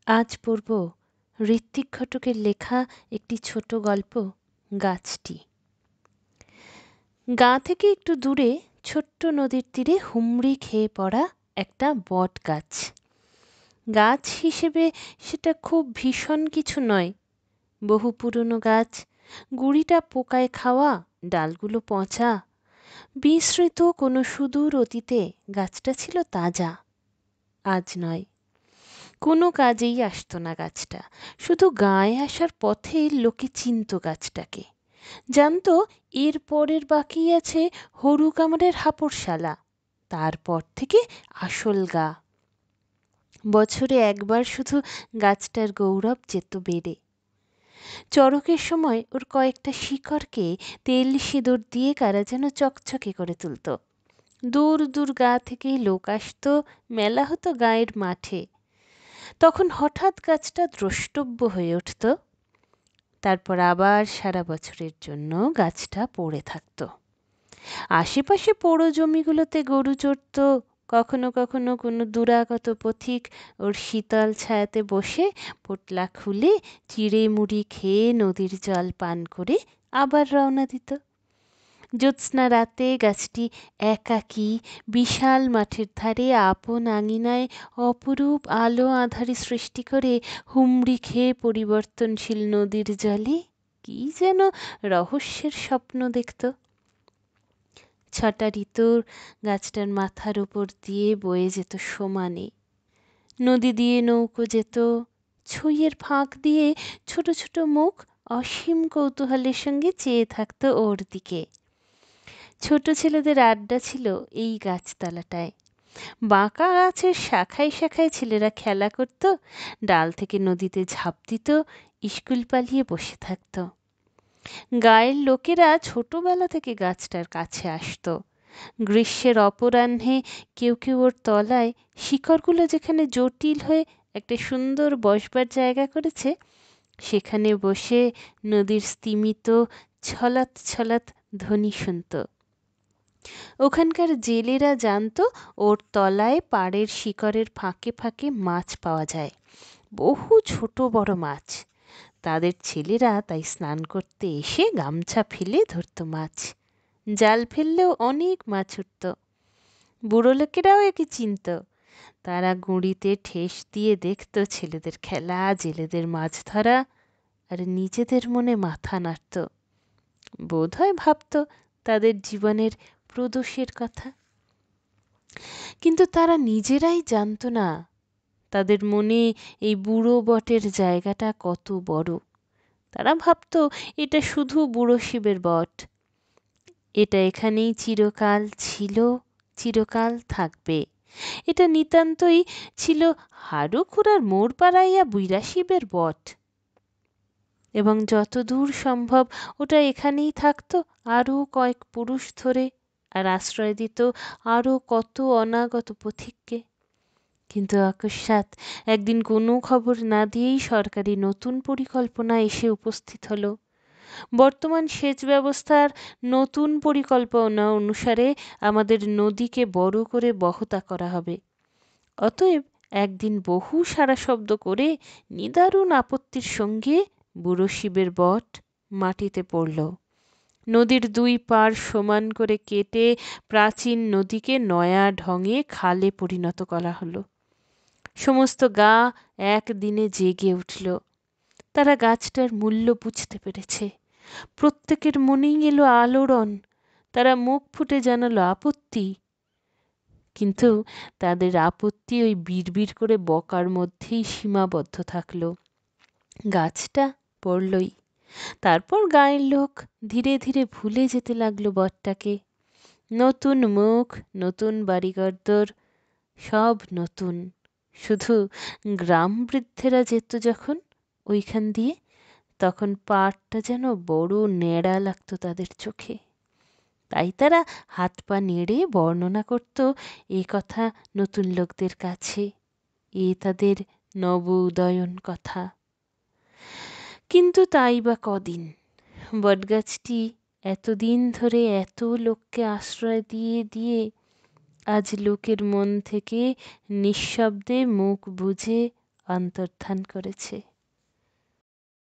আজ পড়ব ঋত্বিক ঘটকের লেখা একটি ছোট গল্প, গাছটি। গা থেকে একটু দূরে ছোট্ট নদীর তীরে হুমড়ি খেয়ে পড়া একটা বট গাছ। গাছ হিসেবে সেটা খুব ভীষণ কিছু নয়, বহু পুরনো গাছ, গুঁড়িটা পোকায় খাওয়া, ডালগুলো পচা। বিস্মৃত কোনো সুদূর অতীতে গাছটা ছিল তাজা, আজ নয়। কোনো কাজেই আসতো না গাছটা, শুধু গায়ে আসার পথে লোকে চিনত গাছটাকে, জানতো এর পরের বাকি আছে হরু কামারের হাপড়শালা, তারপর থেকে আসল গা। বছরে একবার শুধু গাছটার গৌরব যেত বেড়ে। চড়কের সময় ওর কয়েকটা শিকড়কে তেল সিঁদুর দিয়ে কারা যেন চকচকে করে তুলত। দূর দূর গা থেকে লোক আসতো, মেলা হতো গায়ের মাঠে। তখন হঠাৎ গাছটা দ্রষ্টব্য হয়ে উঠত, তারপর আবার সারা বছরের জন্য গাছটা পড়ে থাকত। আশেপাশে পোড়ো জমিগুলোতে গরু চড়ত, কখনো কখনো কোনো দুরাগত পথিক ওর শীতল ছায়াতে বসে পোটলা খুলে চিড়ে মুড়ি খেয়ে নদীর জল পান করে আবার রওনা দিত। জ্যোৎস্না রাতে গাছটি একাকী বিশাল মাঠের ধারে আপন আঙিনায় অপরূপ আলো আঁধারি সৃষ্টি করে হুমড়ি খেয়ে পরিবর্তনশীল নদীর জলে কি যেন রহস্যের স্বপ্ন দেখত। 6টা ঋতুর গাছটার মাথার উপর দিয়ে বয়ে যেত সমানে। নদী দিয়ে নৌকো যেত, ছইয়ের ফাঁক দিয়ে ছোট ছোট মুখ অসীম কৌতূহলের সঙ্গে চেয়ে থাকতো ওর দিকে। ছোট ছেলেদের আড্ডা ছিল এই গাছতলাটায়। বাঁকা গাছের শাখায় শাখায় ছেলেরা খেলা করত, ডাল থেকে নদীতে ঝাঁপ দিত, স্কুল পালিয়ে বসে থাকত। গায়ের লোকেরা ছোটবেলা থেকে গাছটার কাছে আসতো। গ্রীষ্মের অপরাহ্নে কেউ কেউ ওর তলায়, শিকড়গুলো যেখানে জটিল হয়ে একটা সুন্দর বসবার জায়গা করেছে, সেখানে বসে নদীর স্তিমিত ছলাৎ ছলাৎ ধ্বনি শুনত। ওখানকার জেলেরা জানতো ওর তলায় পাড়ের শিকড়ের ফাঁকে ফাঁকে মাছ পাওয়া যায়, বহু ছোট বড় মাছ। তাদের ছেলেরা তাই স্নান করতে এসে গামছা ফেলে ধরত মাছ। জাল ফেললেও অনেক মাছ উঠত। বুড়ো লোকেরাও একে চিনত। তারা গুঁড়িতে ঠেস দিয়ে দেখত ছেলেদের খেলা, জেলেদের মাছ ধরা, আর নিজেদের মনে মাথা নাড়ত। বোধহয় ভাবত তাদের জীবনের প্রদোষের কথা। কিন্তু তারা নিজেরাই জানতো না তাদের মনে এই বুড়ো বটের জায়গাটা কত বড়। তারা ভাবত এটা শুধু বুড়ো শিবের বট, এটা এখানেই চিরকাল ছিল, চিরকাল থাকবে। এটা নিতান্তই ছিল হাড়ু খুড়ার মোড় পাড়াইয়া বুইরা শিবের বট, এবং যতদূর সম্ভব ওটা এখানেই থাকতো আরও কয়েক পুরুষ ধরে, আর আশ্রয় দিত আরও কত অনাগত পথিককে। কিন্তু অকস্মাৎ একদিন কোনো খবর না দিয়েই সরকারি নতুন পরিকল্পনা এসে উপস্থিত হলো। বর্তমান সেচ ব্যবস্থার নতুন পরিকল্পনা অনুসারে আমাদের নদীকে বড় করে বহতা করা হবে। অতএব একদিন বহু সারা শব্দ করে নিদারুণ আপত্তির সঙ্গে বুড়ো শিবের বট মাটিতে পড়ল। নদীর 2 পাড় সমান করে কেটে প্রাচীন নদীকে নয়া ঢঙে খালে পরিণত করা হলো। সমস্ত গা একদিনে জেগে উঠল। তারা গাছটার মূল্য বুঝতে পেরেছে। প্রত্যেকের মনেই এলো আলোড়ন। তারা মুখ ফুটে জানালো আপত্তি, কিন্তু তাদের আপত্তি ওই বিড়বিড় করে বকার মধ্যেই সীমাবদ্ধ থাকলো। গাছটা পড়লই। তারপর গায়ের লোক ধীরে ধীরে ভুলে যেতে লাগলো বটটাকে। নতুন মুখ, নতুন বাড়িঘরদোর, সব নতুন। শুধু গ্রাম বৃদ্ধেরা যেত যখন ওইখান দিয়ে, তখন পাড়টা যেন বড় নেড়া লাগতো তাদের চোখে। তাই তারা হাত পা নেড়ে বর্ণনা করত এ কথা নতুন লোকদের কাছে, এ তাদের নব উদয়ন কথা। কিন্তু তাই বা কদিন? বটগাছটি এতদিন ধরে এত লোককে আশ্রয় দিয়ে দিয়ে আজ লোকের মন থেকে নিঃশব্দে মুখ বুজে অন্তর্ধান করেছে।